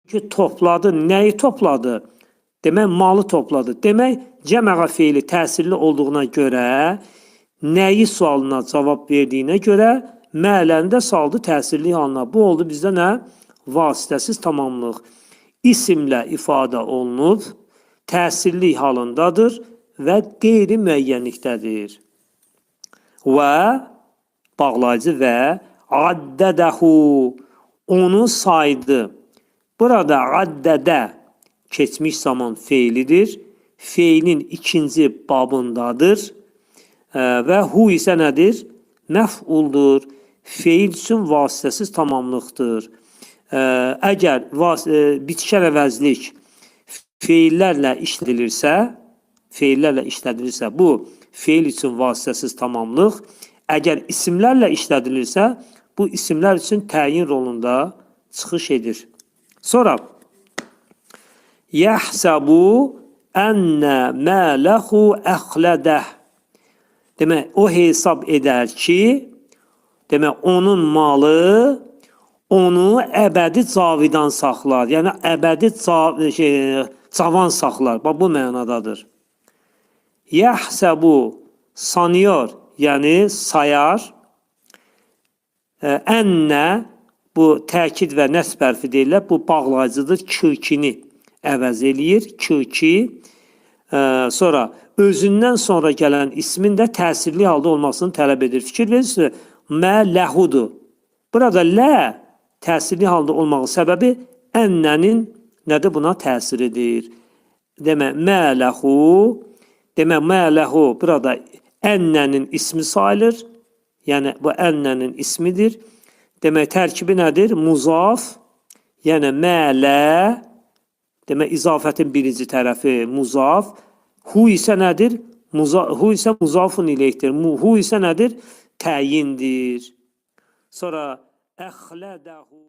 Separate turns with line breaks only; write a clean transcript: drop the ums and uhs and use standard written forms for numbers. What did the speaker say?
ki topladı, nəyi topladı? Demək, malı topladı. Demək, cəməğa feili təsirli olduğuna görə, nəyi sualına cavab verdiyinə görə, mələni də saldı təsirli halına. Bu oldu bizdə nə? Vasitəsiz tamamlıq. İsimlə ifadə olunub, təsirli halındadır və qeyri-müəyyənlikdədir. Və, bağlayıcı və, addədəhu, onu saydı. Burada addədə keçmiş zaman feilidir. Feilin ikinci babındadır. Və hu isə nədir? Məf'uldur. Feil üçün vasitəsiz tamamlıqdır. Əgər bitişən əvəzlik feillərlə işlədilirsə, bu feil üçün vasitəsiz tamamlıq. Əgər isimlərlə işlədilirsə, bu isimlər üçün təyin rolunda çıxış edir. Sonra yəhsəbu ənnə mələxu əxlədə. Demək, o hesab edər ki, demək, onun malı onu əbədi cavidan saxlar. Yəni, əbədi cavan saxlar. Bu mənadadır. Yəhsəbu sanıyor, yəni sayar. Ənnə, bu təkid və nəsb hərfi deyirlər. Bu bağlayıcıdır. Kükini əvəz eləyir. Küki. Sonra özündən sonra gələn ismin də təsirli halda olmasını tələb edir. Fikir verirsiniz, mələhudur. Burada lə təsirli halda olmağın səbəbi ənnənin nədir buna təsiridir. Demək, mələhu burada ənnənin ismi sayılır. Yəni, bu ənnənin ismidir. Demək, tərkibi nədir? Muzaf, yəni mələ, demək, izafətin birinci tərəfi muzaf. Hu isə nədir? Hu isə muzafun iləkdir. Hu isə nədir? Təyindir. Sonra əxlədəhu.